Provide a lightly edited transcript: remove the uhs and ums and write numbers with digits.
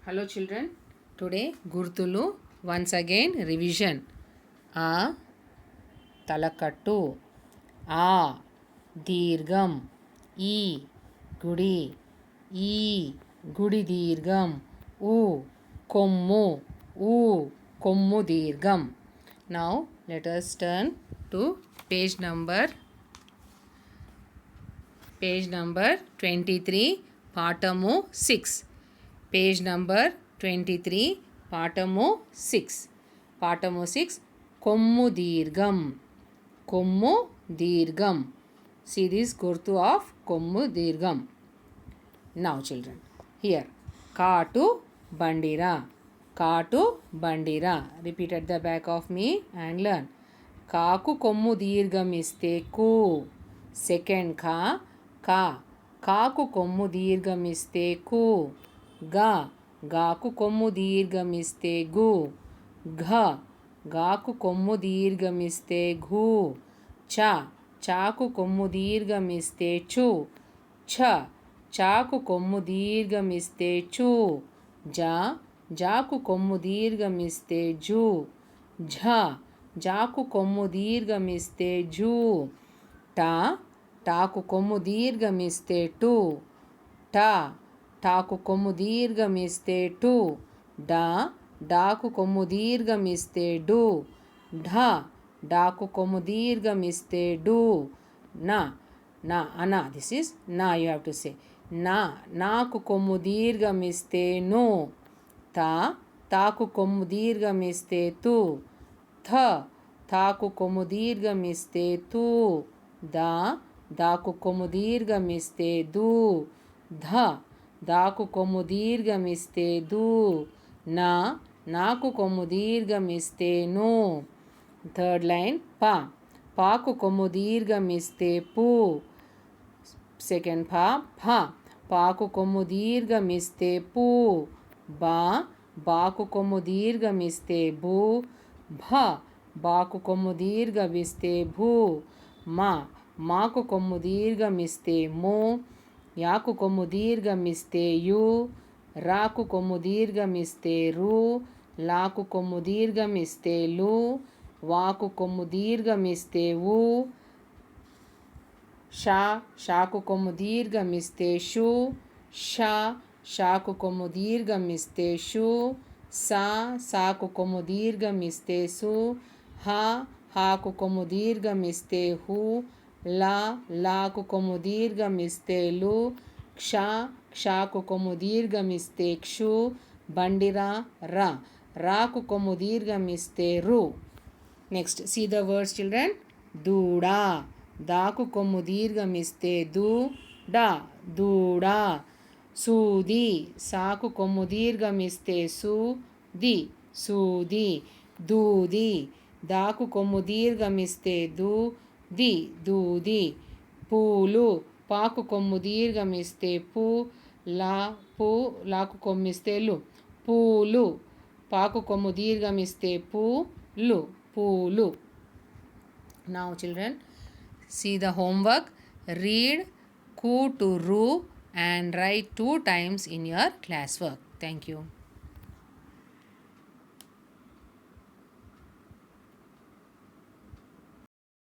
Hello children, today Gurtulu once again revision. A talakattu, A దీర్ఘం, ఈ గుడి, ఈ గుడి దీర్ఘం, ఉ కొమ్ము, ఉ కొమ్ము దీర్ఘం. Now let us turn to page number 23, పాఠము 6. పేజ్ నంబర్ 23, పాఠము 6. పాఠము 6, కొమ్ము దీర్ఘం, కొమ్ము దీర్ఘం. See this గుర్తు ఆఫ్ కొమ్ము దీర్ఘం. Now children, here కాటు బండిరా, కాటు బండిరా. Repeat at the back of me and learn. కాకు కొమ్ము దీర్ఘం ఇస్తే కు. సెకండ్ కా, కా, కాకు కొమ్ము దీర్ఘం ఇస్తే కు. గా, గాకు కొమ్ము దీర్ఘం ఇస్తే గు. ఘ, గాకు కొమ్ము దీర్ఘం ఇస్తే ఘు. చ, చాకు కొమ్ము దీర్ఘం ఇస్తే చు. ఛ, చాకు కొమ్ము దీర్ఘం ఇస్తే చు. జ, జాకు కొమ్ము దీర్ఘం ఇస్తే జు. ఝ, జాకు కొమ్ము దీర్ఘం ఇస్తే జు. ట, టాకు కొమ్ము దీర్ఘం ఇస్తే టు. ట, టాకు కొమ్ము దీర్ఘం ఇస్తే టు. డ, డాకు కొమ్ము దీర్ఘం ఇస్తే డు. ఢ, డాకు కొమ్ము దీర్ఘం ఇస్తే డు. నా, నా అనా, దిస్ ఈస్ నా, యూ హ్యావ్ టు సే. నా, నాకు కొమ్ము దీర్ఘం ఇస్తే ను. త, తాకు కొమ్ము దీర్ఘం ఇస్తే తు. థ, తాకు కొమ్ము దీర్ఘం ఇస్తే తు. ద, దాకు కొమ్ము దీర్ఘం ఇస్తే దు. ధ, దాకు కొమ్ము దీర్ఘం ఇస్తే దు. నా, నాకు కొమ్ము దీర్ఘం ఇస్తే ను. థర్డ్ లైన్ పా, పాకు కొమ్ము దీర్ఘం ఇస్తే పు. సెకండ్ పా, ఫా, పాకు కొమ్ము దీర్ఘం ఇస్తే పు. బా, బాకు కొమ్ము దీర్ఘం ఇస్తే భూ. భ, బాకు కొమ్ము దీర్ఘం ఇస్తే భూ. మా, మాకు కొమ్ము దీర్ఘం ఇస్తే ము. యాకు కొమ్ము దీర్ఘం ఇస్తే యు. రాకు కొమ్ము దీర్ఘం ఇస్తే రు. లాకు కొమ్ము దీర్ఘం ఇస్తే లు. వాకు కొమ్ము దీర్ఘం ఇస్తే వు. షా, షాకు కొమ్ము దీర్ఘం ఇస్తే షు. ష, షాకు కొమ్ము దీర్ఘం ఇస్తే షు. సా, సాకు కొమ్ము దీర్ఘం ఇస్తే సు. హ, హాకు కొమ్ము దీర్ఘం ఇస్తే హు. లా, లాకు కొమ్ము దీర్ఘం ఇస్తే లు. క్ష, క్షాకు కొమ్ము దీర్ఘం ఇస్తే క్షు. బండిరా, రా, రాకు కొమ్ము దీర్ఘం ఇస్తే రు. Next see the words children. దూడా, దాకు కొమ్ము దీర్ఘం ఇస్తే దు. డా, దూడా. సూది, సాకు కొమ్ము దీర్ఘం ఇస్తే సు. ది, సూది. దూది, దాకు కొమ్ము దీర్ఘం ఇస్తే దు. ది, దూది. పూలు, పాకు కొమ్ము దీర్ఘం ఇస్తే పు. లా, పు, లాకు కొమ్ము ఇస్తే లు. పూలు, పాకు కొమ్ము దీర్ఘం ఇస్తే పు. లు, పూలు. Now children, see the homework. Read ku to ru and write 2 times in your classwork. Thank you.